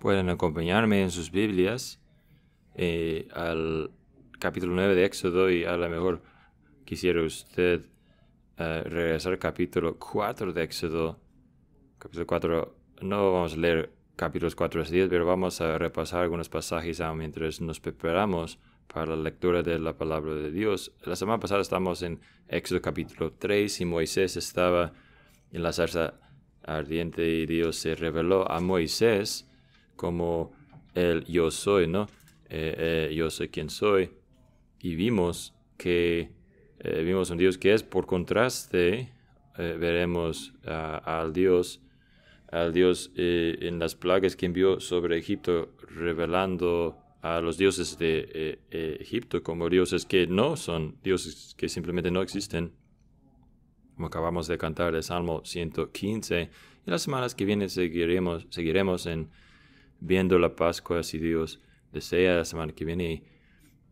Pueden acompañarme en sus Biblias al capítulo 9 de Éxodo, y a lo mejor quisiera usted regresar al capítulo 4 de Éxodo. Capítulo 4, no vamos a leer capítulos 4 a 10, pero vamos a repasar algunos pasajes mientras nos preparamos para la lectura de la palabra de Dios. La semana pasada estamos en Éxodo capítulo 3 y Moisés estaba en la zarza ardiente y Dios se reveló a Moisés como el yo soy, ¿no? Yo soy quien soy. Y vimos un Dios que es, por contraste, veremos al Dios en las plagas que envió sobre Egipto, revelando a los dioses de Egipto como dioses que no son, dioses que simplemente no existen, como acabamos de cantar el Salmo 115. Y las semanas que vienen seguiremos en viendo la Pascua, si Dios desea, la semana que viene,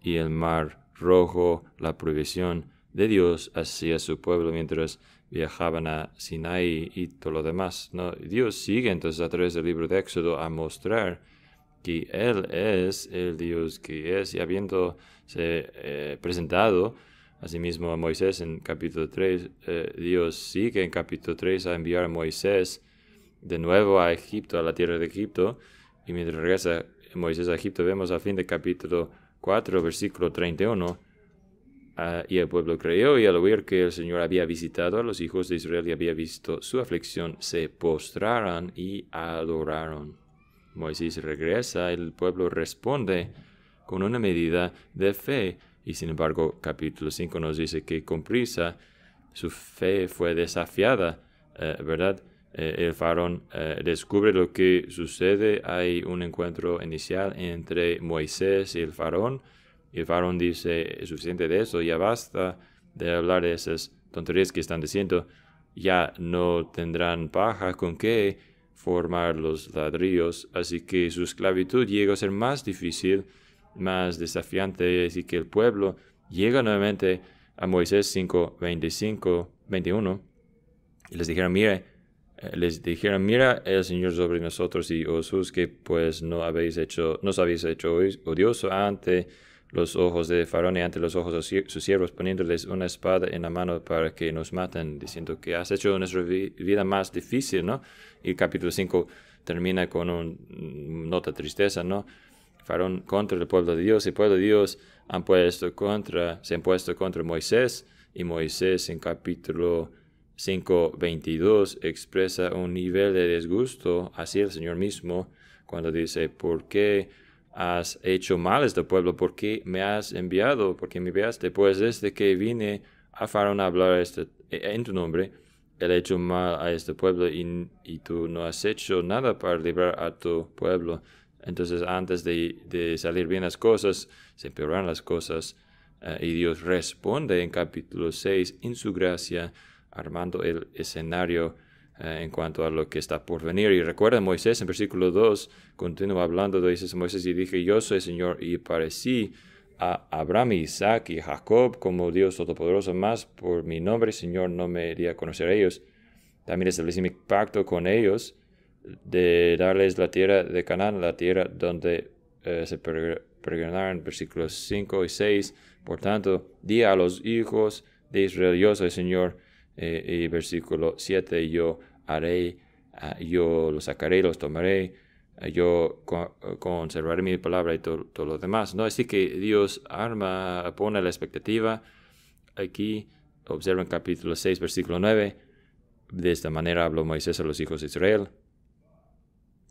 y el Mar Rojo, la provisión de Dios hacia su pueblo mientras viajaban a Sinaí y todo lo demás, ¿no? Dios sigue entonces a través del libro de Éxodo a mostrar que Él es el Dios que es, y habiéndose presentado asimismo a Moisés en capítulo 3, Dios sigue en capítulo 3 a enviar a Moisés de nuevo a Egipto, a la tierra de Egipto, y mientras regresa Moisés a Egipto, vemos al fin del capítulo 4, versículo 31, y el pueblo creyó, y al oír que el Señor había visitado a los hijos de Israel y había visto su aflicción, se postraron y adoraron. Moisés regresa, el pueblo responde con una medida de fe, y sin embargo, capítulo 5 nos dice que con prisa su fe fue desafiada, ¿verdad? El faraón descubre lo que sucede. Hay un encuentro inicial entre Moisés y el faraón dice: es suficiente de eso, ya basta de hablar de esas tonterías que están diciendo, ya no tendrán paja con qué formar los ladrillos, así que su esclavitud llega a ser más difícil, más desafiante, así que el pueblo llega nuevamente a Moisés 5, 25, 21, y les dijeron: mira el Señor sobre nosotros y vosotros, que pues nos habéis hecho odioso ante los ojos de Faraón y ante los ojos de sus siervos, poniéndoles una espada en la mano para que nos maten, diciendo que has hecho nuestra vida más difícil, ¿no? Y el capítulo 5 termina con una nota de tristeza, ¿no? Faraón contra el pueblo de Dios, y el pueblo de Dios se han puesto contra Moisés, y Moisés en capítulo 5:22 expresa un nivel de disgusto hacia el Señor mismo cuando dice: ¿por qué has hecho mal a este pueblo? ¿Por qué me has enviado? ¿Por qué me enviaste? Pues desde que vine a Faraón a hablar en tu nombre, él ha hecho mal a este pueblo, y tú no has hecho nada para librar a tu pueblo. Entonces, antes de salir bien las cosas, se empeoran las cosas, y Dios responde en capítulo 6 en su gracia, armando el escenario en cuanto a lo que está por venir. Y recuerda, Moisés en versículo 2 continúa hablando, dice Moisés: y dije, yo soy Señor, y parecí a Abraham, Isaac y Jacob como Dios todopoderoso, más por mi nombre, Señor, no me haría conocer a ellos. También establecí mi pacto con ellos de darles la tierra de Canaán, la tierra donde se peregrinaron, versículos 5 y 6. Por tanto, di a los hijos de Israel: yo soy Señor. Y versículo 7, yo los sacaré, los tomaré, yo conservaré mi palabra, y todo lo demás, ¿no? Así que Dios pone la expectativa. Aquí observa en capítulo 6, versículo 9, de esta manera habló Moisés a los hijos de Israel.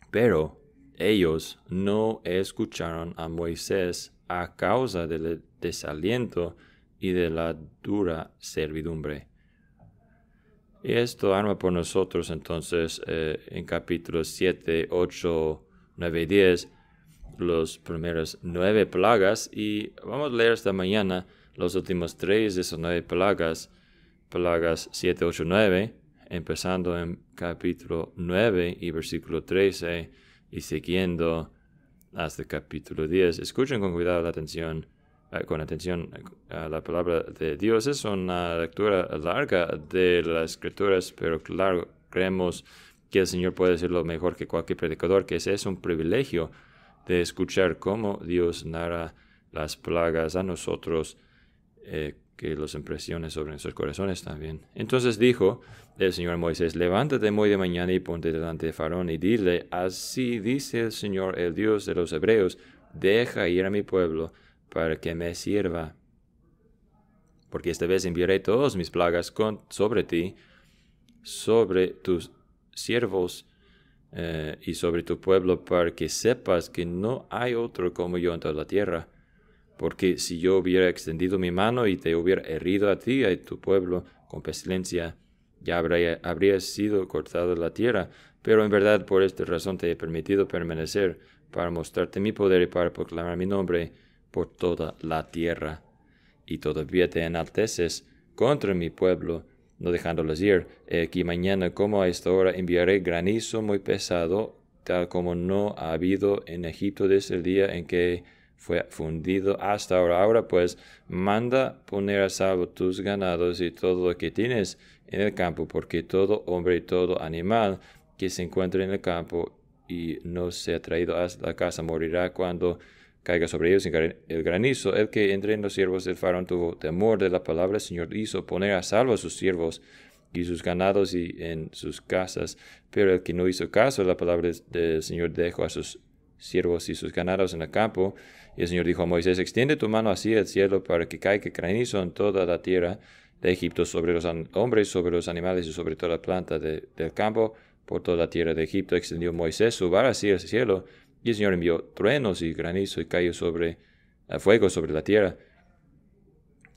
Pero ellos no escucharon a Moisés a causa del desaliento y de la dura servidumbre. Y esto arma por nosotros entonces en capítulos 7, 8, 9 y 10 los primeros 9 plagas, y vamos a leer esta mañana los últimos 3 de esas 9 plagas 7, 8, 9, empezando en capítulo 9 y versículo 13 y siguiendo hasta el capítulo 10. Escuchen con cuidado con atención a la palabra de Dios. Es una lectura larga de las Escrituras, pero claro, creemos que el Señor puede decirlo mejor que cualquier predicador, que es un privilegio de escuchar cómo Dios narra las plagas a nosotros, que los impresione sobre nuestros corazones también. Entonces dijo el Señor a Moisés: levántate muy de mañana y ponte delante de Faraón y dile: así dice el Señor, el Dios de los hebreos, deja ir a mi pueblo para que me sirva, porque esta vez enviaré todas mis plagas sobre ti, sobre tus siervos y sobre tu pueblo, para que sepas que no hay otro como yo en toda la tierra. Porque si yo hubiera extendido mi mano y te hubiera herido a ti y a tu pueblo con pestilencia, ya habría sido cortado la tierra. Pero en verdad por esta razón te he permitido permanecer, para mostrarte mi poder y para proclamar mi nombre por toda la tierra. Y todavía te enalteces contra mi pueblo, no dejándolos ir. Aquí mañana, como a esta hora, enviaré granizo muy pesado, tal como no ha habido en Egipto desde el día en que fue fundido hasta ahora. Ahora pues, manda poner a salvo tus ganados y todo lo que tienes en el campo, porque todo hombre y todo animal que se encuentre en el campo y no sea traído a la casa morirá cuando caiga sobre ellos el granizo. El que entre en los siervos del Faraón tuvo temor de la palabra del Señor, hizo poner a salvo a sus siervos y sus ganados y en sus casas. Pero el que no hizo caso a la palabra del Señor dejó a sus siervos y sus ganados en el campo. Y el Señor dijo a Moisés: extiende tu mano hacia el cielo para que caiga granizo en toda la tierra de Egipto, sobre los hombres, sobre los animales y sobre toda la planta del campo, por toda la tierra de Egipto. Extendió Moisés su vara hacia el cielo, y el Señor envió truenos y granizo y cayó fuego sobre la tierra.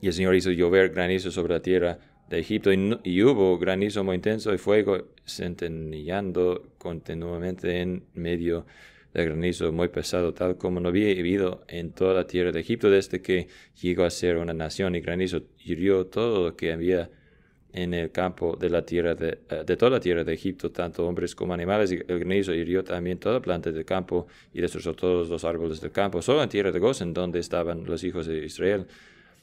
Y el Señor hizo llover granizo sobre la tierra de Egipto, y hubo granizo muy intenso y fuego centelleando continuamente en medio del granizo muy pesado, tal como no había habido en toda la tierra de Egipto desde que llegó a ser una nación. Y granizo hirió todo lo que había en el campo de la tierra de toda la tierra de Egipto, tanto hombres como animales. Y el granizo hirió también toda planta del campo y destrozó todos los árboles del campo. Solo en tierra de Gosén, donde estaban los hijos de Israel,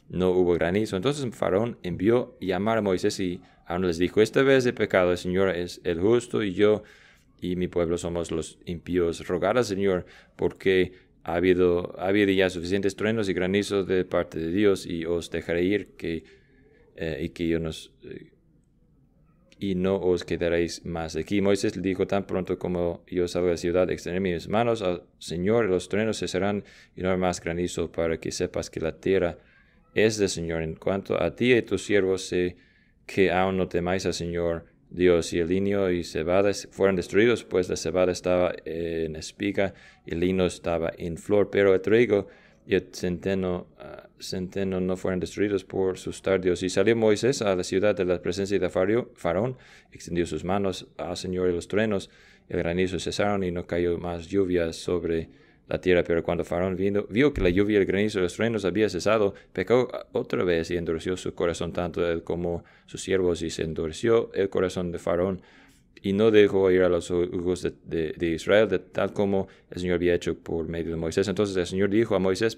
no hubo granizo. Entonces Faraón envió llamar a Moisés y Aarón les dijo: esta vez he pecado, el Señor es el justo y yo y mi pueblo somos los impíos. Rogad al Señor, porque ha habido ya suficientes truenos y granizos de parte de Dios, y os dejaré ir y no os quedaréis más aquí. Moisés le dijo: tan pronto como yo salga de la ciudad, extenderé mis manos al Señor, los truenos cesarán y no habrá más granizo, para que sepas que la tierra es del Señor. En cuanto a ti y tus siervos, sé que aún no temáis al Señor Dios. Y el lino y cebada fueron destruidos, pues la cebada estaba en espiga y el lino estaba en flor, pero el trigo y el centeno no fueron destruidos por sus tardios. Y salió Moisés a la ciudad de la presencia de Faraón, extendió sus manos al Señor, y los truenos y el granizo cesaron, y no cayó más lluvia sobre la tierra. Pero cuando Faraón vio que la lluvia, el granizo y los truenos había cesado, pecó otra vez y endureció su corazón, tanto él como sus siervos, y se endureció el corazón de Faraón y no dejó ir a los hijos de Israel, tal como el Señor había hecho por medio de Moisés. Entonces el Señor dijo a Moisés: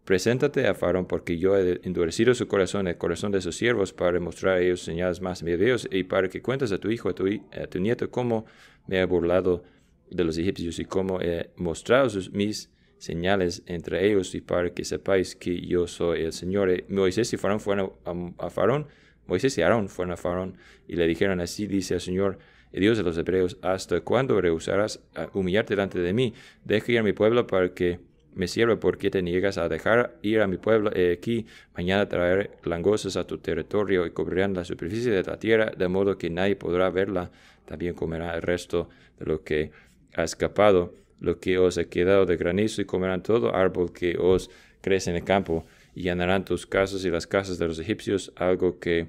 preséntate a Faraón, porque yo he endurecido su corazón, el corazón de sus siervos, para mostrar a ellos señales más maravillas, y para que cuentes a tu hijo, a tu nieto, cómo me he burlado de los egipcios y cómo he mostrado mis señales entre ellos, y para que sepáis que yo soy el Señor. Moisés y Faraón fueron a Faraón. Moisés y Aarón fueron a Faraón y le dijeron: así dice el Señor, el Dios de los hebreos: ¿hasta cuándo rehusarás humillarte delante de mí? Deja ir a mi pueblo para que me sirva. ¿Por qué te niegas a dejar ir a mi pueblo? Aquí mañana traeré langostas a tu territorio y cubrirán la superficie de la tierra, de modo que nadie podrá verla. También comerá el resto de lo que ha escapado, lo que os ha quedado de granizo, y comerán todo árbol que os crece en el campo, y llenarán tus casas y las casas de los egipcios, algo que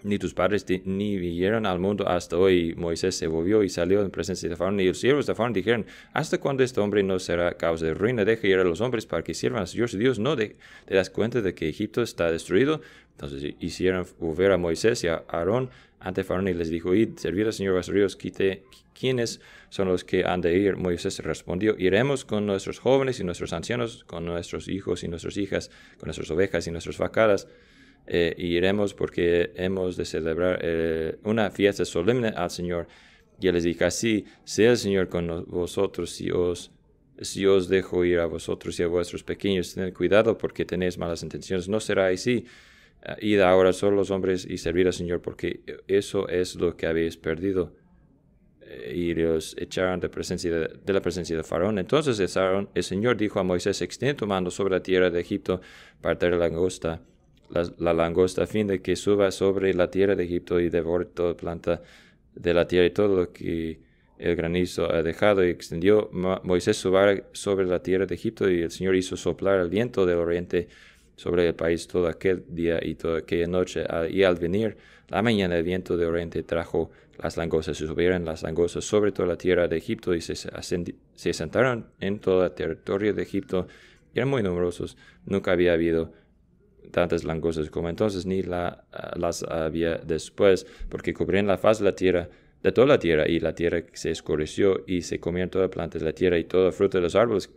ni tus padres ni vieron al mundo hasta hoy. Moisés se volvió y salió en presencia de Faraón, y los siervos de Faraón dijeron: ¿hasta cuándo este hombre no será causa de ruina? Deja ir a los hombres para que sirvan al Señor su Dios. ¿No te das cuenta de que Egipto está destruido? Entonces hicieron volver a Moisés y a Aarón ante Faraón, y les dijo: id, servid al Señor vuestro Dios. ¿Quiénes son los que han de ir? Moisés respondió: iremos con nuestros jóvenes y nuestros ancianos, con nuestros hijos y nuestras hijas, con nuestras ovejas y nuestras vacadas. Y iremos porque hemos de celebrar una fiesta solemne al Señor. Y él les dijo, así sea el Señor con vosotros si os dejo ir a vosotros y a vuestros pequeños. Tened cuidado porque tenéis malas intenciones. No será así. Id ahora solo los hombres y servid al Señor, porque eso es lo que habéis perdido. Y los echaron de la presencia de Faraón. Entonces el Señor dijo a Moisés, extiende tu mano sobre la tierra de Egipto para traer la langosta, a fin de que suba sobre la tierra de Egipto y devore toda planta de la tierra y todo lo que el granizo ha dejado. Y extendió Moisés su vara sobre la tierra de Egipto, y el Señor hizo soplar el viento del oriente sobre el país todo aquel día y toda aquella noche. Y al venir la mañana, el viento de oriente trajo las langostas. Y subieron las langostas sobre toda la tierra de Egipto y se sentaron en todo el territorio de Egipto. Eran muy numerosos. Nunca había habido tantas langostas como entonces, ni las había después, porque cubrían la faz de la tierra, de toda la tierra, y la tierra se escureció y se comieron todas las plantas de la tierra y toda fruta de los árboles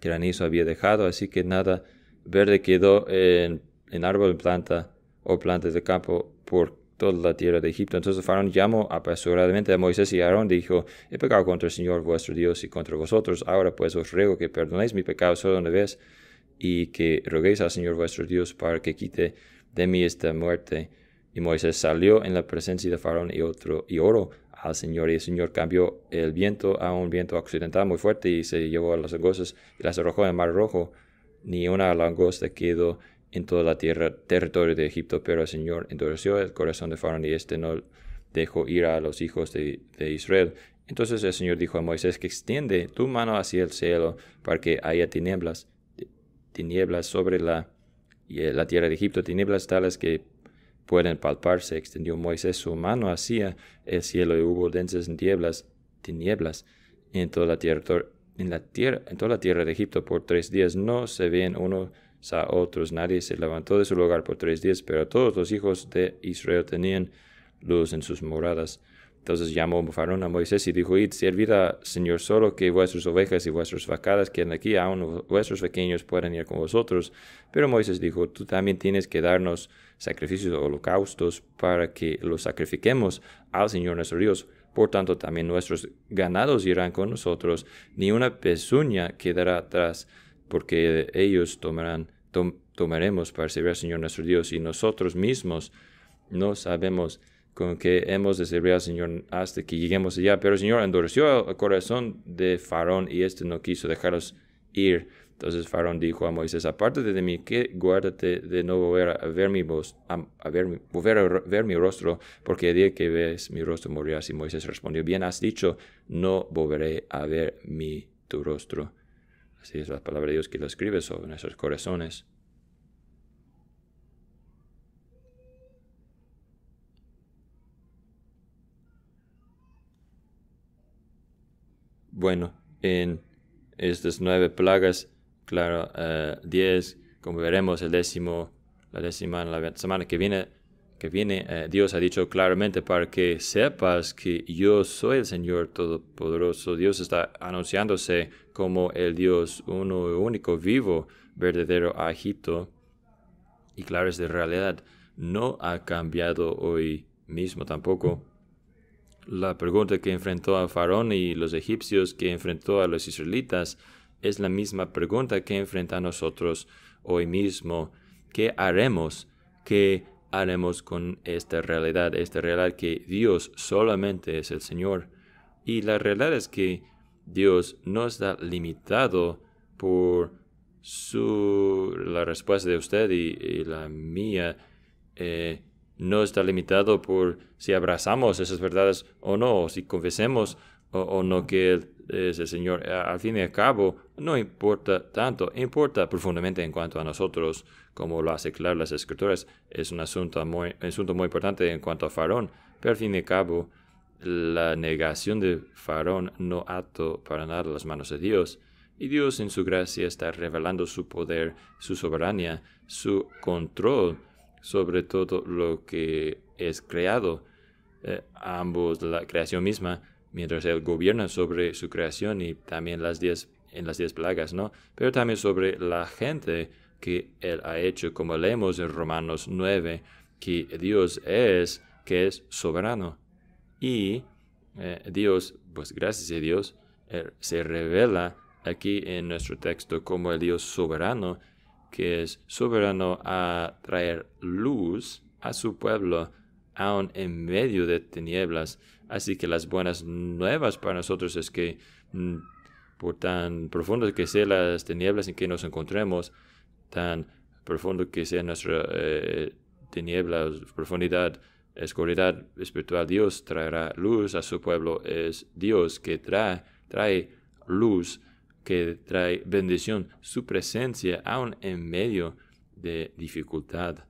que granizo había dejado, así que nada verde quedó en árbol, en planta o plantas de campo por toda la tierra de Egipto. Entonces Faraón llamó apresuradamente a Moisés y a Aarón, dijo, he pecado contra el Señor vuestro Dios y contra vosotros. Ahora pues os ruego que perdonéis mi pecado solo una vez, y que roguéis al Señor vuestro Dios para que quite de mí esta muerte. Y Moisés salió en la presencia de Faraón y oró al Señor, y el Señor cambió el viento a un viento occidental muy fuerte y se llevó a las langostas y las arrojó en el Mar Rojo. Ni una langosta quedó en toda la territorio de Egipto, pero el Señor endureció el corazón de Faraón, y no dejó ir a los hijos de Israel. Entonces el Señor dijo a Moisés, que extiende tu mano hacia el cielo para que haya tinieblas sobre la tierra de Egipto, tinieblas tales que pueden palparse. Extendió Moisés su mano hacia el cielo, y hubo densas tinieblas en toda la tierra de Egipto por 3 días. No se ven unos a otros, nadie se levantó de su lugar por 3 días, pero todos los hijos de Israel tenían luz en sus moradas. Entonces llamó Faraón a Moisés y dijo, id, servid al Señor, solo que vuestras ovejas y vuestras vacadas queden aquí, aun vuestros pequeños puedan ir con vosotros. Pero Moisés dijo, tú también tienes que darnos sacrificios o holocaustos para que los sacrifiquemos al Señor nuestro Dios. Por tanto, también nuestros ganados irán con nosotros, ni una pezuña quedará atrás, porque ellos tomaremos para servir al Señor nuestro Dios, y nosotros mismos no sabemos con que hemos de servir al Señor hasta que lleguemos allá. Pero el Señor endureció el corazón de Faraón, y no quiso dejarlos ir. Entonces Faraón dijo a Moisés, apártate de mí, que guárdate de no volver a ver mi rostro, porque el día que ves mi rostro morirás. Y Moisés respondió, bien has dicho, no volveré a ver tu rostro. Así es la palabra de Dios que lo escribe sobre nuestros corazones. Bueno, en estas 9 plagas, claro, 10, como veremos, la décima en la semana que viene, Dios ha dicho claramente para que sepas que yo soy el Señor Todopoderoso. Dios está anunciándose como el Dios uno, único, vivo, verdadero a Egipto. Y claro, es de realidad, no ha cambiado hoy mismo tampoco. La pregunta que enfrentó a Faraón y los egipcios, que enfrentó a los israelitas, es la misma pregunta que enfrenta a nosotros hoy mismo. ¿Qué haremos? ¿Qué haremos con esta realidad? Esta realidad que Dios solamente es el Señor. Y la realidad es que Dios no está limitado por la respuesta de usted y la mía. No está limitado por si abrazamos esas verdades o no, o si confesemos o no que Él es el Señor. Al fin y al cabo, no importa tanto, importa profundamente en cuanto a nosotros, como lo hace claro las Escrituras. Es un asunto muy importante en cuanto a Faraón, pero al fin y al cabo, la negación de Faraón no ató para nada las manos de Dios. Y Dios en su gracia está revelando su poder, su soberanía, su control sobre todo lo que es creado, ambos de la creación misma, mientras Él gobierna sobre su creación y también en las 10 plagas, ¿no? Pero también sobre la gente que Él ha hecho, como leemos en Romanos 9, que Dios que es soberano. Y Dios, pues gracias a Dios, se revela aquí en nuestro texto como el Dios soberano, que es soberano a traer luz a su pueblo, aun en medio de tinieblas. Así que las buenas nuevas para nosotros es que por tan profundo que sean las tinieblas en que nos encontremos, tan profundo que sea nuestra tiniebla, profundidad, oscuridad espiritual, Dios traerá luz a su pueblo. Es Dios que trae luz, que trae bendición, su presencia aún en medio de dificultad.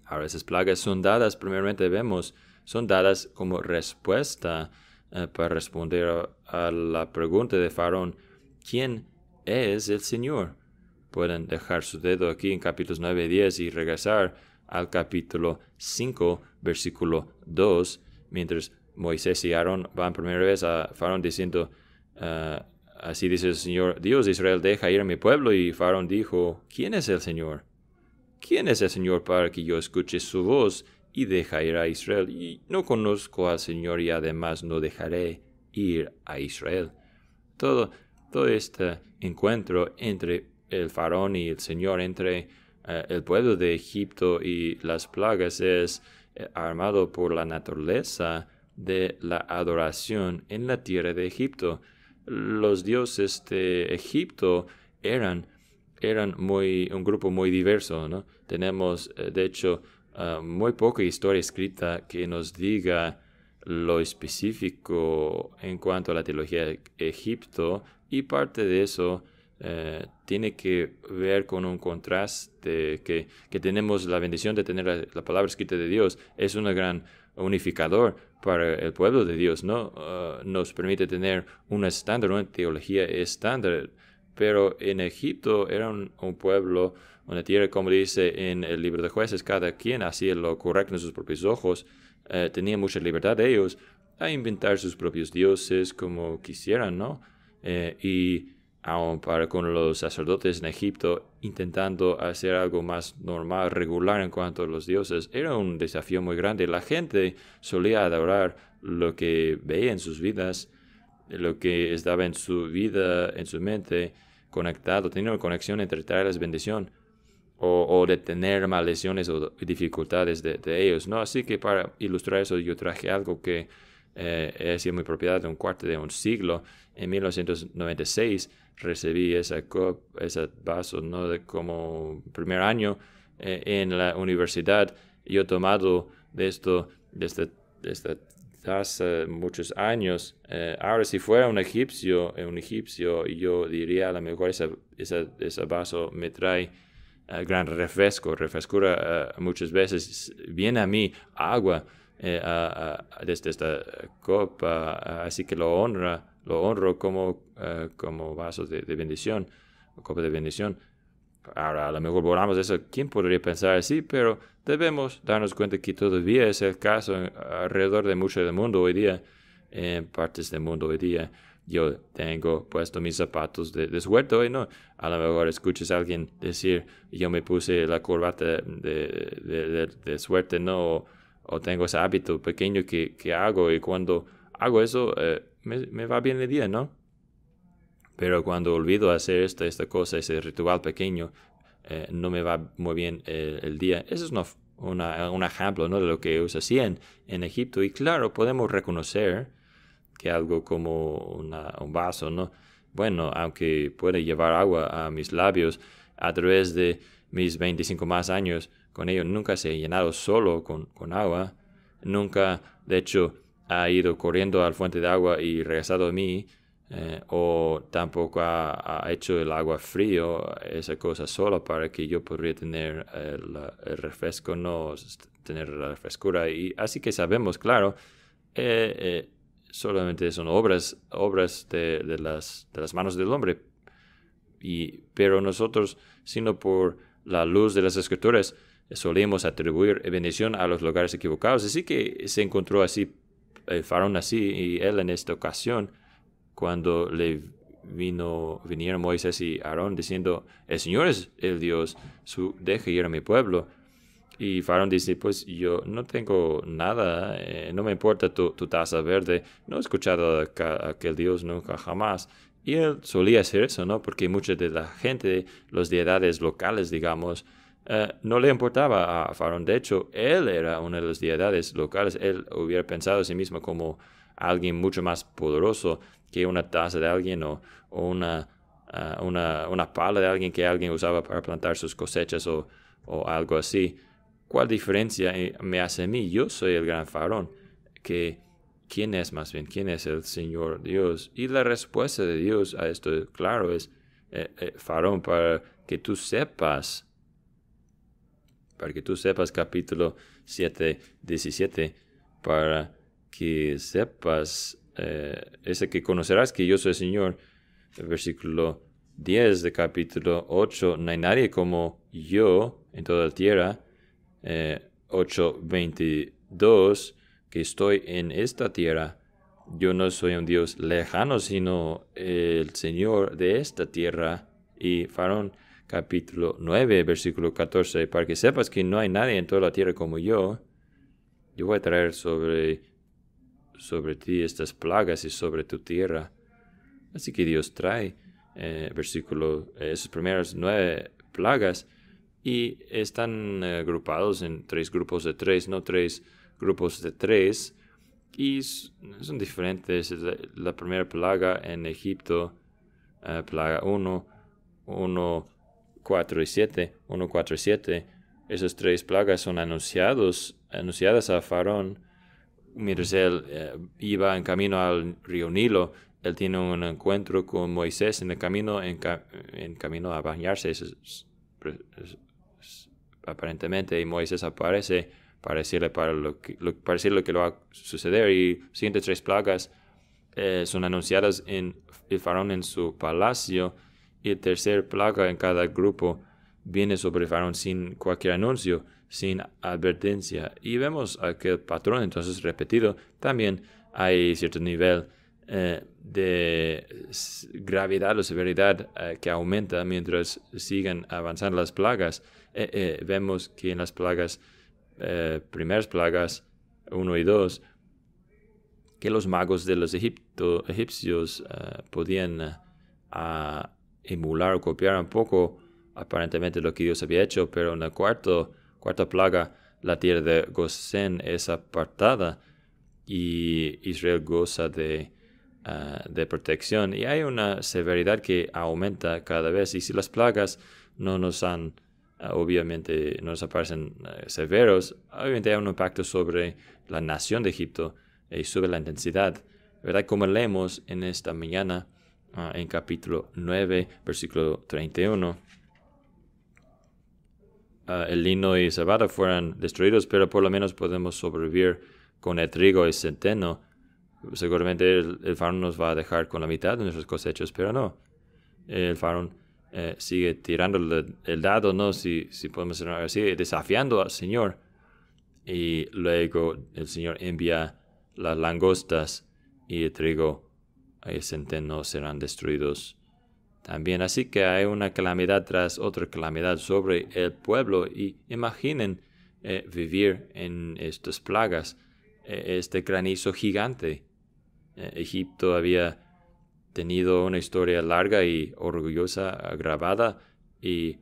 Ahora, esas plagas son dadas, primeramente vemos, son dadas como respuesta para responder a la pregunta de Faraón, ¿quién es el Señor? Pueden dejar su dedo aquí en capítulos 9 y 10 y regresar al capítulo 5, versículo 2, mientras Moisés y Aarón van primera vez a Faraón diciendo, así dice el Señor, Dios de Israel, deja ir a mi pueblo. Y Faraón dijo, ¿quién es el Señor? ¿Quién es el Señor para que yo escuche su voz y deje ir a Israel? Y no conozco al Señor y además no dejaré ir a Israel. Todo este encuentro entre el Faraón y el Señor, entre el pueblo de Egipto y las plagas, es armado por la naturaleza de la adoración en la tierra de Egipto. Los dioses de Egipto eran un grupo muy diverso, ¿no? Tenemos, de hecho, muy poca historia escrita que nos diga lo específico en cuanto a la teología de Egipto, y parte de eso tiene que ver con un contraste que tenemos la bendición de tener la palabra escrita de Dios. Es un gran unificador para el pueblo de Dios, ¿no? Nos permite tener un estándar, una teología estándar. Pero en Egipto era un pueblo, una tierra, como dice en el libro de Jueces, cada quien hacía lo correcto en sus propios ojos. Tenía mucha libertad de ellos a inventar sus propios dioses como quisieran, ¿no? Y aun con los sacerdotes en Egipto intentando hacer algo más normal, regular en cuanto a los dioses, era un desafío muy grande. La gente solía adorar lo que veía en sus vidas, lo que estaba en su vida, en su mente, conectado, teniendo una conexión entre traerles bendición o detener maldiciones o dificultades de ellos, ¿no? Así que para ilustrar eso yo traje algo que ha sido mi propiedad de un cuarto de un siglo. En 1996 recibí ese vaso, ¿no? Como primer año en la universidad. Yo he tomado de esta hace muchos años. Ahora, si fuera un egipcio, yo diría a lo mejor ese vaso me trae gran refrescura. Muchas veces viene a mí agua desde esta copa, así que lo honro como vaso de bendición, copa de bendición. Ahora, a lo mejor volamos eso. ¿Quién podría pensar así? Pero debemos darnos cuenta que todavía es el caso alrededor de mucho del mundo hoy día, en partes del mundo hoy día. Yo tengo puesto mis zapatos de suerte hoy, ¿no? A lo mejor escuchas a alguien decir, yo me puse la corbata de suerte, ¿no? O tengo ese hábito pequeño que hago, y cuando hago eso, me va bien el día, ¿no? Pero cuando olvido hacer esta cosa, ese ritual pequeño, no me va muy bien el día. Eso es un ejemplo, ¿no? De lo que ellos hacían en Egipto. Y claro, podemos reconocer que algo como un vaso, ¿no? Bueno, aunque puede llevar agua a mis labios, a través de mis 25 más años con ellos, nunca se ha llenado solo con agua. Nunca, de hecho, ha ido corriendo al fuente de agua y regresado a mí. O tampoco ha hecho el agua frío, esa cosa solo para que yo podría tener el refresco, no tener la frescura. Y así que sabemos, claro, solamente son obras de las manos del hombre. Pero nosotros, sino por la luz de las Escrituras, solemos atribuir bendición a los lugares equivocados. Así que se encontró así el Faraón así, y él en esta ocasión, cuando vinieron Moisés y Aarón diciendo, el Señor es el Dios, deje ir a mi pueblo. Y Faraón dice, pues yo no tengo nada, no me importa tu taza verde, no he escuchado a aquel Dios nunca, jamás. Y él solía hacer eso, ¿no? Porque mucha de la gente, los deidades locales, digamos, no le importaba a Faraón. De hecho, él era una de las deidades locales. Él hubiera pensado a sí mismo como alguien mucho más poderoso que una taza de alguien o una pala de alguien que alguien usaba para plantar sus cosechas o algo así. ¿Cuál diferencia me hace a mí? Yo soy el gran Faraón. ¿Quién es más bien? ¿Quién es el Señor Dios? Y la respuesta de Dios a esto, claro, es Faraón, para que tú sepas, capítulo 7, 17, para que sepas, ese que conocerás que yo soy el Señor. El versículo 10 de capítulo 8, no hay nadie como yo en toda la tierra. 8:22, que estoy en esta tierra. Yo no soy un Dios lejano, sino el Señor de esta tierra. Y Faraón, capítulo 9, versículo 14, para que sepas que no hay nadie en toda la tierra como yo voy a traer sobre ti estas plagas y sobre tu tierra. Así que Dios trae esas primeras 9 plagas, y están agrupados en 3 grupos de 3, no 3 grupos de 3, y son diferentes. La primera plaga en Egipto, plaga 1, 4 y 7, 1, 4 y 7. Esas 3 plagas son anunciadas a Faraón mientras él iba en camino al río Nilo. Él tiene un encuentro con Moisés en el camino, en camino a bañarse. Aparentemente, y Moisés aparece para decirle lo que va a suceder. Y las siguientes 3 plagas son anunciadas en el Faraón en su palacio, y la tercera plaga en cada grupo viene sobre Faraón sin cualquier anuncio, sin advertencia. Y vemos aquel patrón entonces repetido. También hay cierto nivel de gravedad o severidad que aumenta mientras siguen avanzando las plagas. Vemos que en las primeras plagas 1 y 2, que los magos de los egipcios podían emular o copiar un poco aparentemente lo que Dios había hecho, pero en la cuarta plaga, la tierra de Gosén es apartada y Israel goza de protección, y hay una severidad que aumenta cada vez. Y si las plagas no nos han obviamente no nos aparecen severos, obviamente hay un impacto sobre la nación de Egipto y sobre la intensidad, ¿verdad? Como leemos en esta mañana en capítulo 9, versículo 31. El lino y cebada fueran destruidos, pero por lo menos podemos sobrevivir con el trigo y centeno. Seguramente el Faraón nos va a dejar con la mitad de nuestras cosechas, pero no. El Faraón sigue tirando el dado, ¿no? Si podemos decirlo así, desafiando al Señor. Y luego el Señor envía las langostas, y el trigo y el centeno serán destruidos también. Así que hay una calamidad tras otra calamidad sobre el pueblo. Y imaginen vivir en estas plagas, este granizo gigante. Egipto había tenido una historia larga y orgullosa, grabada, y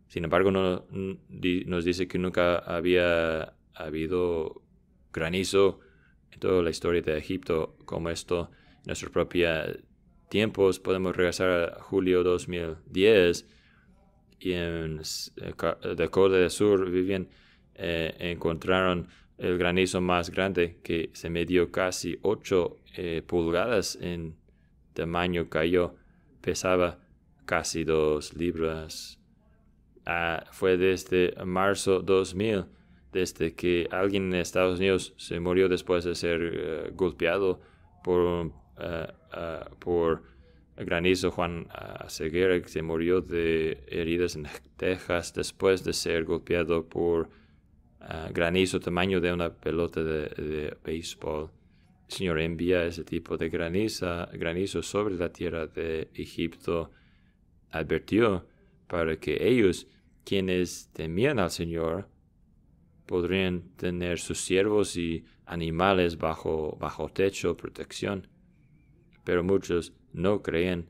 sin embargo nos dice que nunca había habido granizo en toda la historia de Egipto como esto. En nuestros propios tiempos podemos regresar a julio 2010, y en Dakota del Sur encontraron el granizo más grande, que se midió casi 8 pulgadas en tamaño, cayó, pesaba casi 2 libras. Fue desde marzo 2000, desde que alguien en Estados Unidos se murió después de ser golpeado por granizo. Juan Ceguera, que se murió de heridas en Texas después de ser golpeado por granizo tamaño de una pelota de béisbol. El Señor envía ese tipo de granizo sobre la tierra de Egipto. Advirtió para que ellos, quienes temían al Señor, podrían tener sus siervos y animales bajo techo, protección. Pero muchos no creían,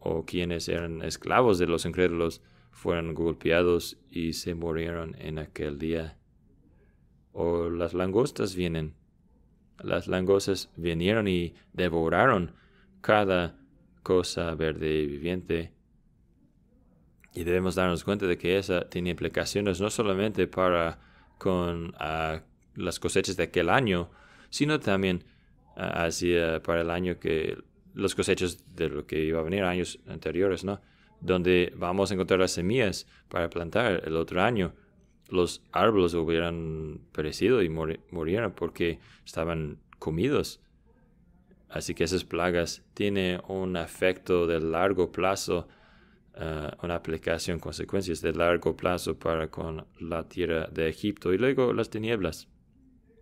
o quienes eran esclavos de los incrédulos fueron golpeados y se murieron en aquel día. O las langostas vienen. Las langostas vinieron y devoraron cada cosa verde y viviente. Y debemos darnos cuenta de que esa tiene implicaciones no solamente para con las cosechas de aquel año, sino también para el año que los cosechas de lo que iba a venir años anteriores, ¿no? Donde vamos a encontrar las semillas para plantar el otro año. Los árboles hubieran perecido y murieran porque estaban comidos. Así que esas plagas tienen un efecto de largo plazo, una aplicación, consecuencias de largo plazo para con la tierra de Egipto. Y luego las tinieblas.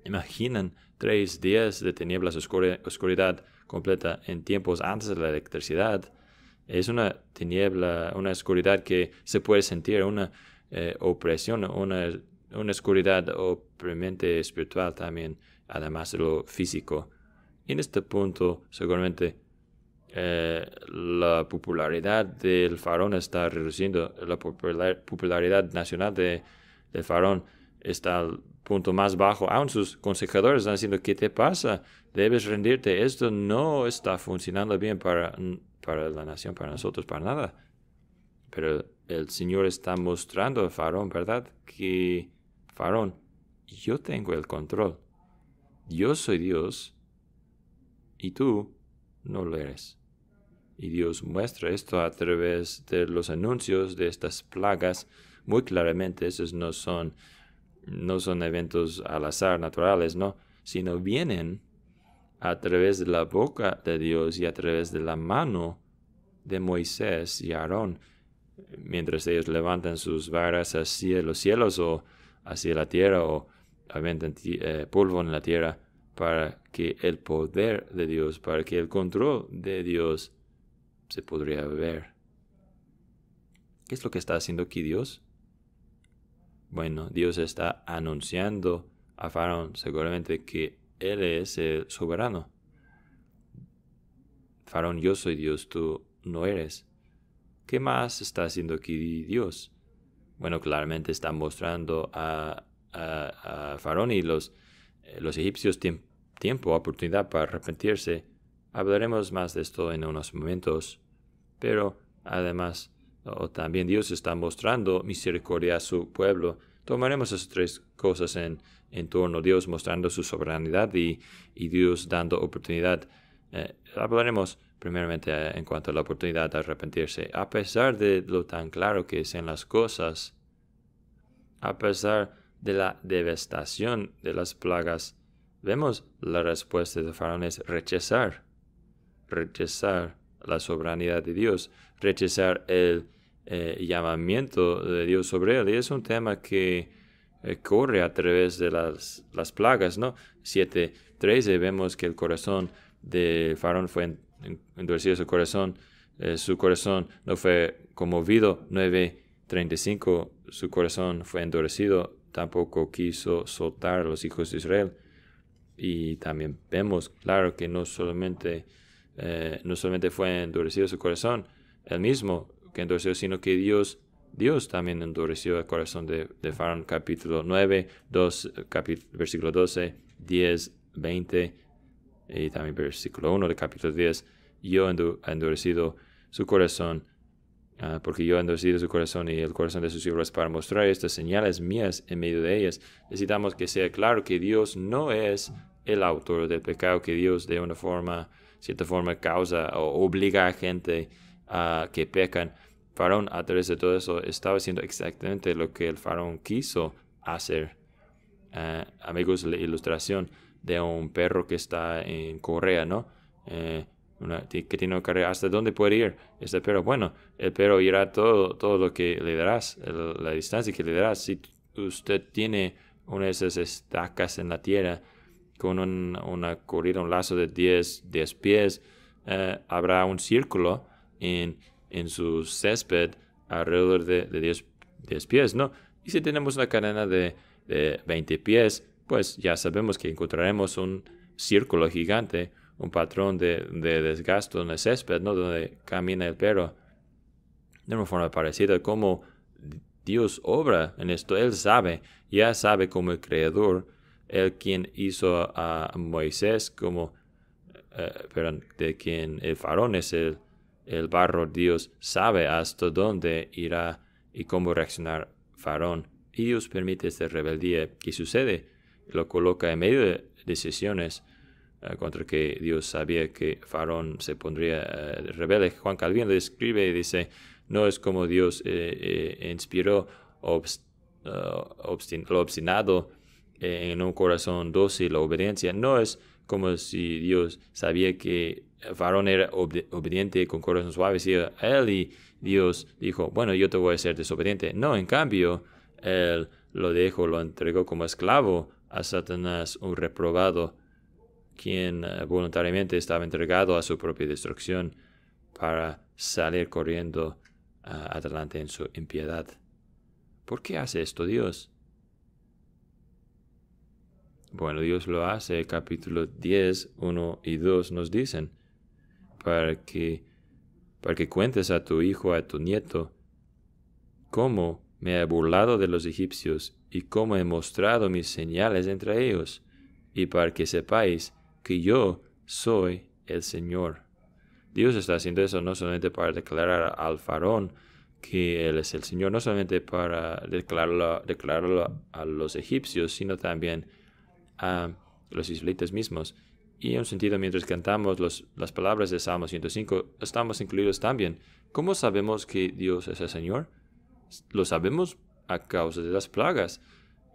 Imaginan 3 días de tinieblas, oscuridad completa en tiempos antes de la electricidad. Es una tiniebla, una oscuridad que se puede sentir, una opresión, una oscuridad oprimente espiritual también, además de lo físico. Y en este punto, seguramente, la popularidad del faraón está reduciendo. La popularidad nacional del faraón está al punto más bajo. Aún sus consejadores están diciendo, ¿qué te pasa? Debes rendirte. Esto no está funcionando bien para la nación, para nosotros, para nada. Pero el Señor está mostrando al faraón, ¿verdad? Que, faraón, yo tengo el control. Yo soy Dios y tú no lo eres. Y Dios muestra esto a través de los anuncios de estas plagas muy claramente. Esos no son eventos al azar, naturales, ¿no? Sino vienen a través de la boca de Dios y a través de la mano de Moisés y Aarón, mientras ellos levantan sus varas hacia los cielos o hacia la tierra o aventan polvo en la tierra, para que el poder de Dios, para que el control de Dios se podría ver. ¿Qué es lo que está haciendo aquí Dios? Bueno, Dios está anunciando a Faraón seguramente que Él es el soberano. Faraón, yo soy Dios, tú no eres. ¿Qué más está haciendo aquí Dios? Bueno, claramente está mostrando a Faraón y los egipcios tiempo, oportunidad para arrepentirse. Hablaremos más de esto en unos momentos. Pero además, también Dios está mostrando misericordia a su pueblo. Tomaremos esas 3 cosas en torno. Dios mostrando su soberanía y Dios dando oportunidad. Hablaremos primeramente en cuanto a la oportunidad de arrepentirse. A pesar de lo tan claro que sean las cosas, a pesar de la devastación de las plagas, vemos la respuesta de Faraón es rechazar la soberanía de Dios, rechazar el llamamiento de Dios sobre él. Y es un tema que corre a través de las plagas, ¿no? 7:13 vemos que el corazón de Faraón fue endurecido, su corazón no fue conmovido. 9:35 su corazón fue endurecido, tampoco quiso soltar a los hijos de Israel. Y también vemos, claro, que no solamente fue endurecido su corazón, él mismo que endureció, sino que Dios también endureció el corazón de Faraón. Capítulo 9, versículo 12, 10, 20 y también versículo 1 del capítulo 10. Yo he endurecido su corazón, porque yo he endurecido su corazón y el corazón de sus siervos para mostrar estas señales mías en medio de ellas. Necesitamos que sea claro que Dios no es el autor del pecado, que Dios de cierta forma causa o obliga a gente a que pecan. Faraón, a través de todo eso, estaba haciendo exactamente lo que el faraón quiso hacer. Amigos, la ilustración de un perro que está en correa, ¿no? Que tiene una carrera. ¿Hasta dónde puede ir este perro? Bueno, el perro irá todo lo que le darás, la distancia que le darás. Si usted tiene una de esas estacas en la tierra con una corrida, un lazo de 10 pies, habrá un círculo en su césped alrededor de 10 pies, ¿no? Y si tenemos una cadena de de 20 pies, pues ya sabemos que encontraremos un círculo gigante, un patrón de desgasto en el césped, ¿no? Donde camina el perro. De una forma parecida, como Dios obra en esto. Él ya sabe como el Creador, Él quien hizo a Moisés, de quien el faraón es el barro. Dios sabe hasta dónde irá y cómo reaccionar faraón. Y Dios permite esta rebeldía que sucede, lo coloca en medio de decisiones contra que Dios sabía que faraón se pondría rebelde. Juan Calvino describe y dice: no es como Dios inspiró lo obstinado en un corazón dócil la obediencia. No es como si Dios sabía que faraón era obediente con corazón suave, y él y Dios dijo: bueno, yo te voy a ser desobediente. No, en cambio, él lo entregó como esclavo a Satanás, un reprobado, quien voluntariamente estaba entregado a su propia destrucción para salir corriendo adelante en su impiedad. ¿Por qué hace esto Dios? Bueno, Dios lo hace. El capítulo 10, 1 y 2 nos dicen: para que cuentes a tu hijo, a tu nieto, cómo me he burlado de los egipcios y cómo he mostrado mis señales entre ellos, y para que sepáis que yo soy el Señor. Dios está haciendo eso no solamente para declarar al faraón que Él es el Señor, no solamente para declararlo a los egipcios, sino también a los israelitas mismos. Y en un sentido, mientras cantamos las palabras de Salmo 105, estamos incluidos también. ¿Cómo sabemos que Dios es el Señor? Lo sabemos a causa de las plagas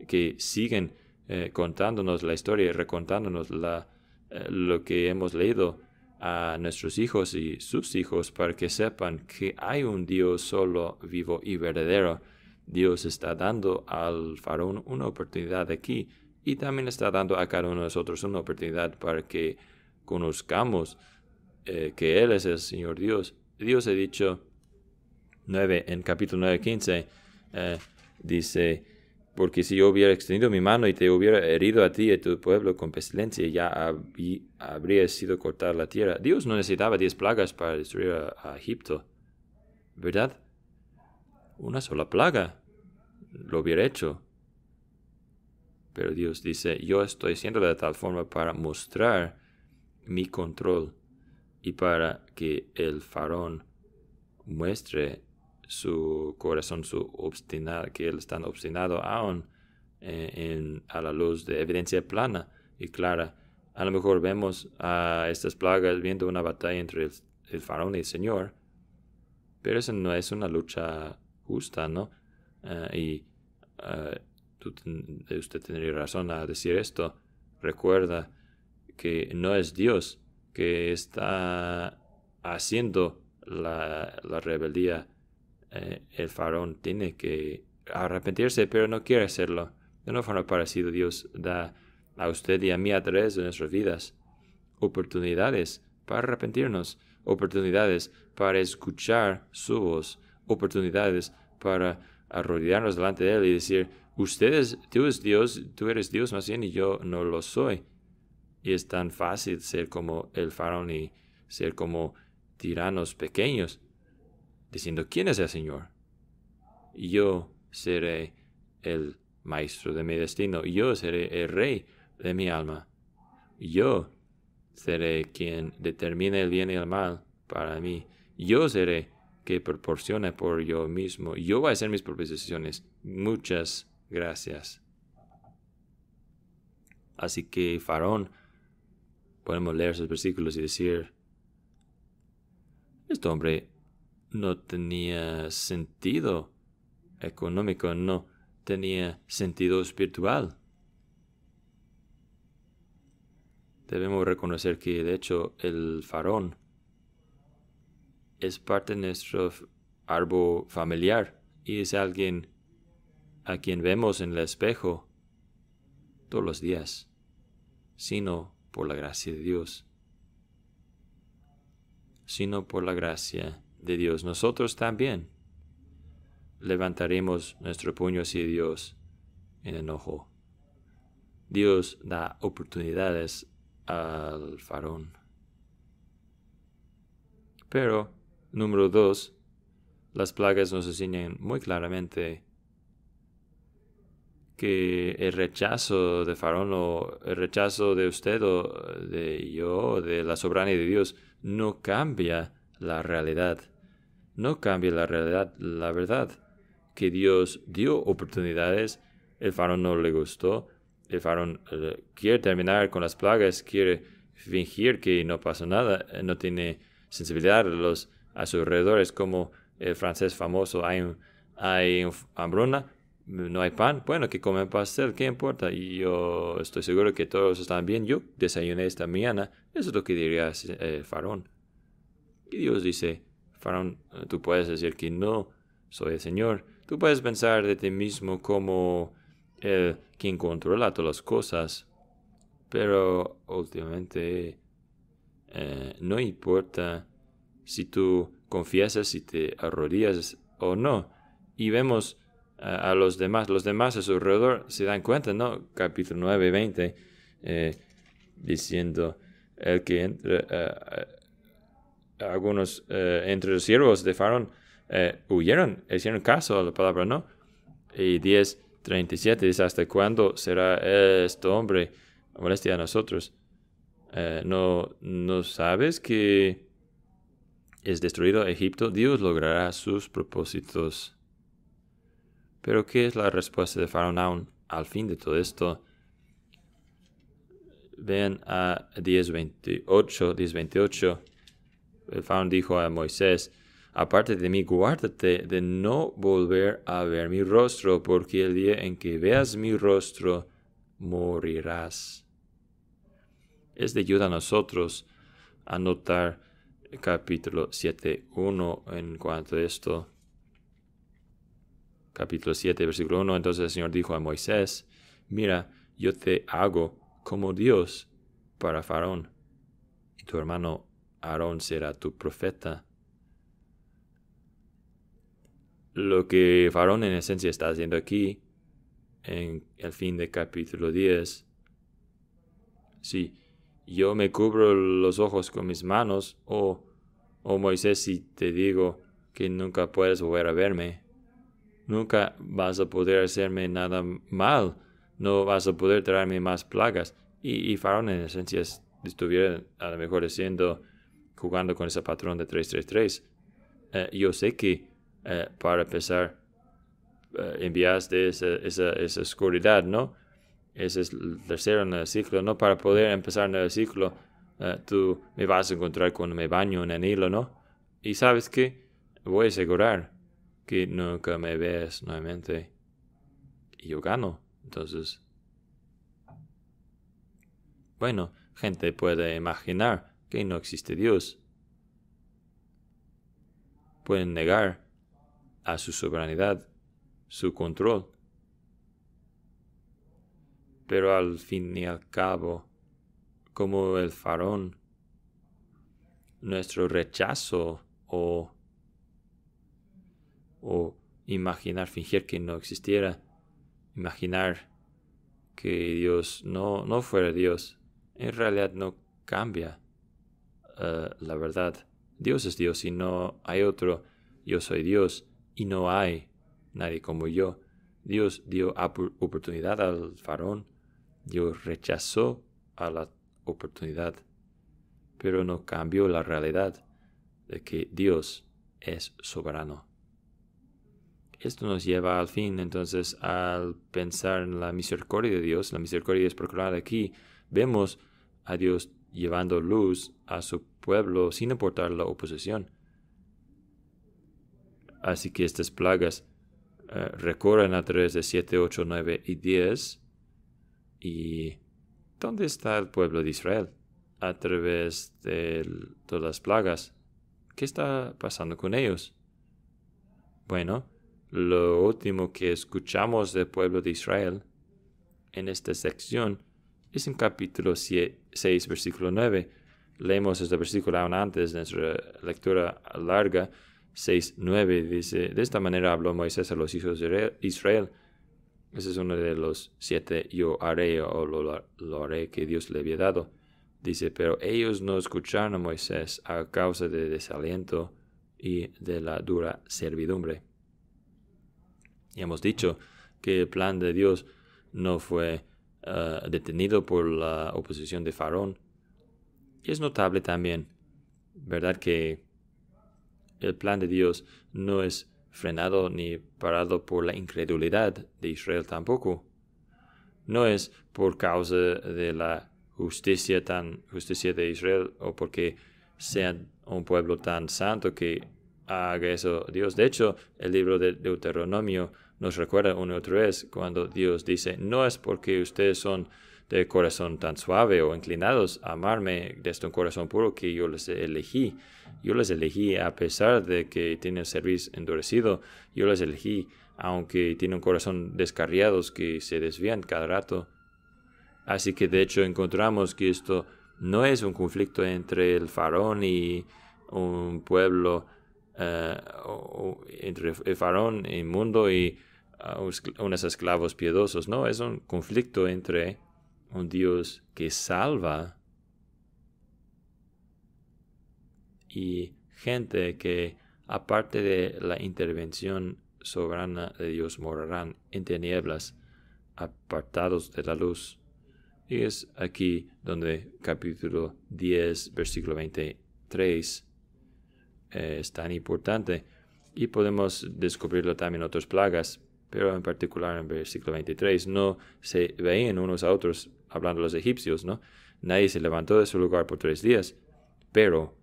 que siguen contándonos la historia y recontándonos lo que hemos leído a nuestros hijos y sus hijos, para que sepan que hay un Dios solo, vivo y verdadero. Dios está dando al faraón una oportunidad aquí, y también está dando a cada uno de nosotros una oportunidad para que conozcamos que Él es el Señor Dios. Dios ha dicho en capítulo 9:15, dice: porque si yo hubiera extendido mi mano y te hubiera herido a ti y a tu pueblo con pestilencia, ya habría sido cortada la tierra. Dios no necesitaba 10 plagas para destruir a Egipto, ¿verdad? Una sola plaga lo hubiera hecho. Pero Dios dice: yo estoy haciéndolo de tal forma para mostrar mi control y para que el faraón muestre su corazón, que él está obstinado aún a la luz de evidencia plana y clara. A lo mejor vemos a estas plagas viendo una batalla entre el faraón y el Señor, pero eso no es una lucha justa, ¿no? Usted tendría razón a decir esto. Recuerda que no es Dios que está haciendo la rebeldía. El faraón tiene que arrepentirse, pero no quiere hacerlo. De una forma parecida, Dios da a usted y a mí, a través de nuestras vidas, oportunidades para arrepentirnos, oportunidades para escuchar su voz, oportunidades para arrodillarnos delante de Él y decir: tú eres Dios más bien, y yo no lo soy. Y es tan fácil ser como el faraón y ser como tiranos pequeños, diciendo: ¿quién es el Señor? Yo seré el maestro de mi destino. Yo seré el rey de mi alma. Yo seré quien determine el bien y el mal para mí. Yo seré que proporcione por yo mismo. Yo voy a hacer mis propias decisiones. Muchas gracias. Así que faraón, podemos leer esos versículos y decir: este hombre no tenía sentido económico, no tenía sentido espiritual. Debemos reconocer que, de hecho, el faraón es parte de nuestro árbol familiar y es alguien a quien vemos en el espejo todos los días, sino por la gracia de Dios. Sino por la gracia de Dios, nosotros también levantaremos nuestro puño hacia Dios en enojo. Dios da oportunidades al faraón. Pero, número 2, las plagas nos enseñan muy claramente que el rechazo de faraón o el rechazo de usted o de yo, de la soberanía de Dios, no cambia la realidad. No cambia la realidad, la verdad, que Dios dio oportunidades, el faraón no le gustó, el faraón quiere terminar con las plagas, quiere fingir que no pasa nada, no tiene sensibilidad a sus alrededores, como el francés famoso, hay hambruna, no hay pan, bueno, que comen pastel, ¿qué importa? Y yo estoy seguro que todos están bien, yo desayuné esta mañana, eso es lo que diría el faraón. Y Dios dice, faraón, tú puedes decir que no soy el Señor, tú puedes pensar de ti mismo como el quien controla todas las cosas, pero últimamente no importa si tú confiesas, si te arrodillas o no. Y vemos a los demás a su alrededor se dan cuenta, ¿no? Capítulo 9, 20, diciendo, el que entre, algunos entre los siervos de faraón huyeron, hicieron caso a la palabra, ¿no? Y 10:37 dice, ¿hasta cuándo será este hombre molestia a nosotros? ¿No sabes que es destruido Egipto? Dios logrará sus propósitos. Pero ¿qué es la respuesta de faraón aún al fin de todo esto? Vean a 10:28. El faraón dijo a Moisés, aparte de mí, guárdate de no volver a ver mi rostro, porque el día en que veas mi rostro, morirás. Es de ayuda a nosotros a notar el capítulo 7:1 en cuanto a esto. Capítulo 7, versículo 1. Entonces el Señor dijo a Moisés, mira, yo te hago como Dios para Faraón, y tu hermano Aarón será tu profeta. Lo que Faraón en esencia está haciendo aquí, en el fin de capítulo 10, si yo me cubro los ojos con mis manos, o Moisés, si te digo que nunca puedes volver a verme, nunca vas a poder hacerme nada mal, no vas a poder traerme más plagas. Y Faraón en esencia estuviera a lo mejor jugando con ese patrón de 3-3-3. Yo sé que para empezar enviaste esa oscuridad, ¿no? Ese es el tercero en el ciclo, ¿no? Para poder empezar en el ciclo, tú me vas a encontrar cuando me baño en el Nilo, ¿no? Y ¿sabes qué? Voy a asegurar que nunca me veas nuevamente. Y yo gano. Entonces, bueno, gente puede imaginar que no existe Dios. Pueden negar a su soberanía, su control. Pero al fin y al cabo, como el faraón, nuestro rechazo o imaginar, fingir que no existiera, imaginar que Dios no fuera Dios, en realidad no cambia la verdad. Dios es Dios y no hay otro. Yo soy Dios y no hay nadie como yo. Dios dio oportunidad al faraón. Dios rechazó a la oportunidad, pero no cambió la realidad de que Dios es soberano. Esto nos lleva al fin, entonces, al pensar en la misericordia de Dios. La misericordia es proclamada aquí. Vemos a Dios llevando luz a su pueblo sin importar la oposición. Así que estas plagas recorren a través de 7, 8, 9 y 10. ¿Y dónde está el pueblo de Israel a través de todas las plagas? ¿Qué está pasando con ellos? Bueno, lo último que escuchamos del pueblo de Israel en esta sección es en capítulo 6, versículo 9. Leemos este versículo aún antes de nuestra lectura larga. 6:9 dice, de esta manera habló Moisés a los hijos de Israel. Ese es uno de los 7 yo haré o lo haré que Dios le había dado. Dice, pero ellos no escucharon a Moisés a causa de desaliento y de la dura servidumbre. Y hemos dicho que el plan de Dios no fue detenido por la oposición de Faraón. Y es notable también, ¿verdad?, que el plan de Dios no es frenado ni parado por la incredulidad de Israel tampoco. No es por causa de la justicia de Israel o porque sean un pueblo tan santo que haga eso Dios. De hecho, el libro de Deuteronomio nos recuerda una y otra vez cuando Dios dice, no es porque ustedes son de corazón tan suave o inclinados a amarme desde un corazón puro que yo les elegí. Yo les elegí a pesar de que tienen el cerviz endurecido. Yo les elegí aunque tienen un corazón descarriados que se desvían cada rato. Así que de hecho encontramos que esto no es un conflicto entre el faraón y un pueblo, entre el faraón inmundo y unos esclavos piedosos. No, es un conflicto entre un Dios que salva y gente que, aparte de la intervención soberana de Dios, morarán en tinieblas, apartados de la luz. Y es aquí donde capítulo 10, versículo 23 es tan importante. Y podemos descubrirlo también en otras plagas, pero en particular en versículo 23 no se veían unos a otros hablando los egipcios, ¿no? Nadie se levantó de su lugar por 3 días, pero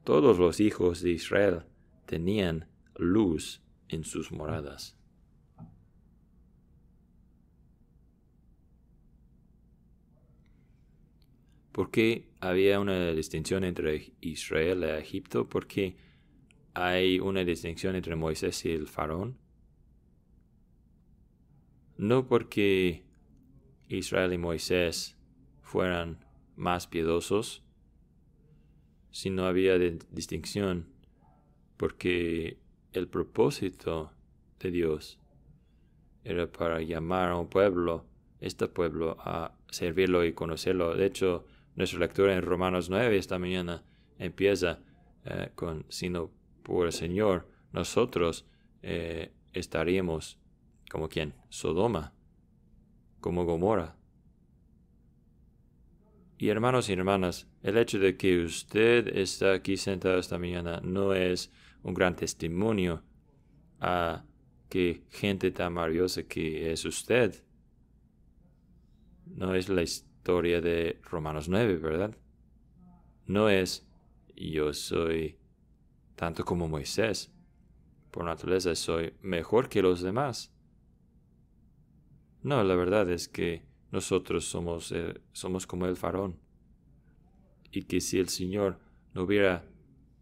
todos los hijos de Israel tenían luz en sus moradas. ¿Por qué había una distinción entre Israel y Egipto? ¿Por qué hay una distinción entre Moisés y el faraón? No porque Israel y Moisés fueran más piedosos, sino había distinción porque el propósito de Dios era para llamar a un pueblo, este pueblo, a servirlo y conocerlo. De hecho, nuestra lectura en Romanos 9 esta mañana empieza con, sino por el Señor, nosotros estaríamos como ¿quién? Sodoma, como Gomorra. Y hermanos y hermanas, el hecho de que usted está aquí sentado esta mañana no es un gran testimonio a que gente tan maravillosa que es usted. No es la historia de Romanos 9, ¿verdad? No es yo soy tanto como Moisés. Por naturaleza soy mejor que los demás. No, la verdad es que nosotros somos como el faraón. Y que si el Señor no hubiera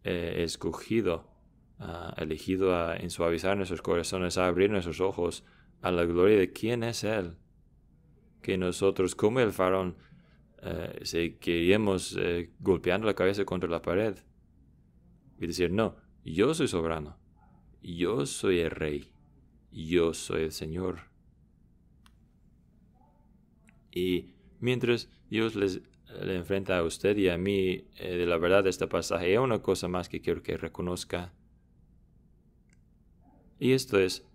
elegido a ensuavizar nuestros corazones, a abrir nuestros ojos a la gloria de quién es Él, que nosotros, como el faraón, seguiríamos golpeando la cabeza contra la pared y decir, no, yo soy soberano, yo soy el rey, yo soy el Señor. Y mientras Dios le enfrenta a usted y a mí de la verdad de este pasaje, hay una cosa más que quiero que reconozca. Y esto es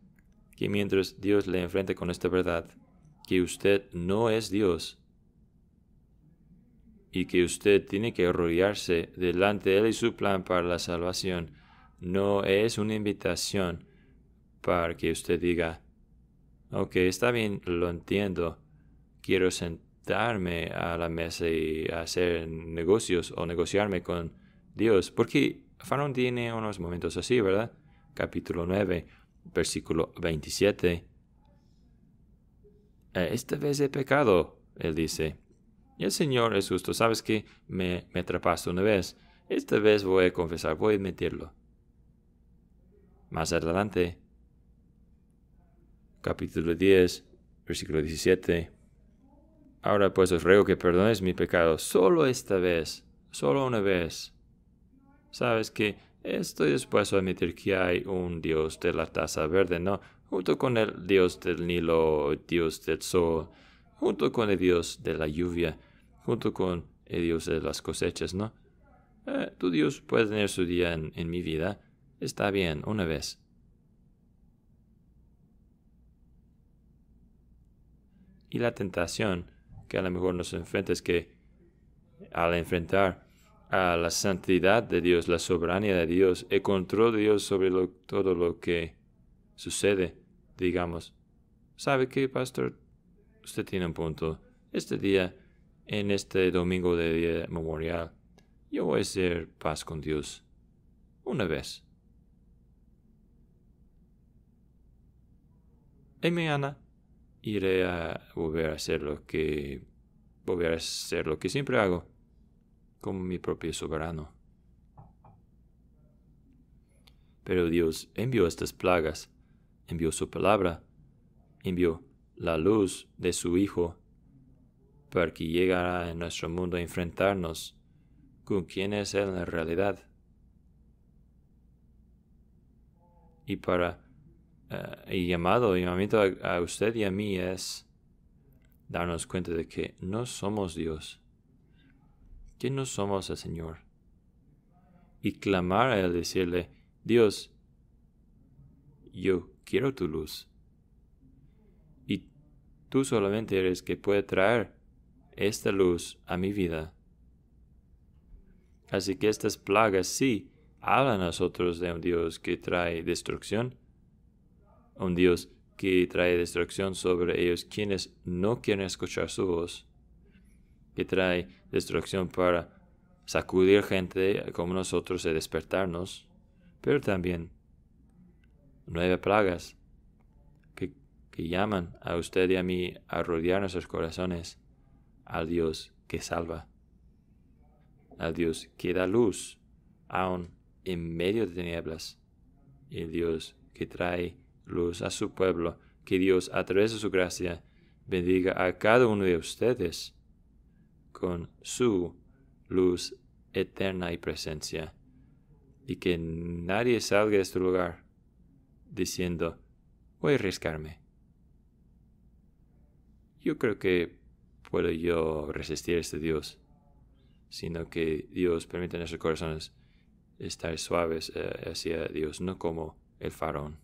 que mientras Dios le enfrenta con esta verdad, que usted no es Dios y que usted tiene que arrodillarse delante de Él y su plan para la salvación, no es una invitación para que usted diga, ok, está bien, lo entiendo, quiero sentarme a la mesa y hacer negocios o negociarme con Dios, porque Faraón tiene unos momentos así, ¿verdad? Capítulo 9, versículo 27. Esta vez he pecado, él dice. Y el Señor es justo. ¿Sabes qué? Me atrapaste una vez. Esta vez voy a confesar, voy a admitirlo. Más adelante, capítulo 10, versículo 17. Ahora pues os ruego que perdonéis mi pecado solo esta vez, solo una vez. ¿Sabes qué? Estoy dispuesto a admitir que hay un Dios de la taza verde, ¿no? junto con el Dios del Nilo, Dios del sol, junto con el Dios de la lluvia, junto con el Dios de las cosechas, ¿no? Tu Dios puede tener su día en mi vida. Está bien, una vez. Y la tentación que a lo mejor nos enfrenta es que al enfrentar a la santidad de Dios, la soberanía de Dios, el control de Dios sobre todo lo que sucede, digamos, ¿sabe qué, pastor? Usted tiene un punto. Este día, en este domingo de día memorial, yo voy a hacer paz con Dios. Una vez. Y mañana iré a volver a hacer lo que siempre hago, como mi propio soberano. Pero Dios envió estas plagas, envió su palabra, envió la luz de su Hijo para que llegara en nuestro mundo a enfrentarnos con quién es Él en la realidad. Y el llamamiento a usted y a mí es darnos cuenta de que no somos Dios, que no somos el Señor. Y clamar a Él, decirle, Dios, yo quiero tu luz. Y tú solamente eres que puede traer esta luz a mi vida. Así que estas plagas sí hablan a nosotros de un Dios que trae destrucción, un Dios que trae destrucción sobre ellos quienes no quieren escuchar su voz, que trae destrucción para sacudir gente como nosotros y despertarnos, pero también 9 plagas que llaman a usted y a mí a rodear nuestros corazones al Dios que salva, al Dios que da luz aún en medio de tinieblas, y el Dios que trae luz a su pueblo, que Dios a través de su gracia bendiga a cada uno de ustedes con su luz eterna y presencia, y que nadie salga de este lugar diciendo, voy a arriesgarme. Yo creo que puedo yo resistir a este Dios, sino que Dios permite en nuestros corazones estar suaves hacia Dios, no como el faraón.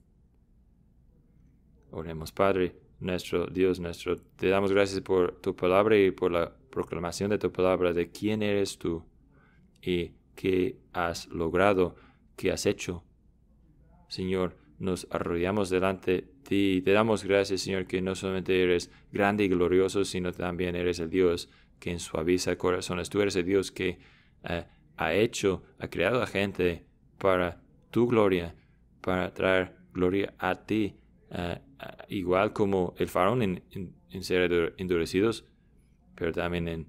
Oremos. Padre nuestro, Dios nuestro, te damos gracias por tu palabra y por la proclamación de tu palabra, de quién eres tú y qué has logrado, qué has hecho. Señor, nos arrodillamos delante de ti y te damos gracias, Señor, que no solamente eres grande y glorioso, sino también eres el Dios que suaviza corazones. Tú eres el Dios que ha creado a gente para tu gloria, para traer gloria a ti, igual como el faraón en ser endurecidos, pero también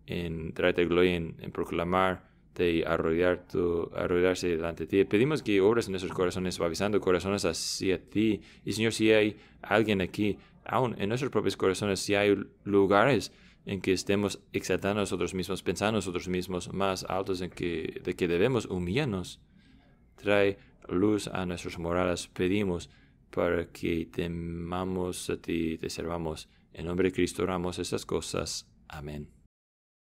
en traerte gloria, en proclamarte y arrodillarse delante de ti. Pedimos que obres en nuestros corazones, suavizando corazones hacia ti. Y Señor, si hay alguien aquí, aún en nuestros propios corazones, si hay lugares en que estemos exaltando a nosotros mismos, pensando a nosotros mismos más altos de que debemos humillarnos, trae luz a nuestros morales. Pedimos para que temamos a ti y te servamos. En nombre de Cristo oramos estas cosas. Amén.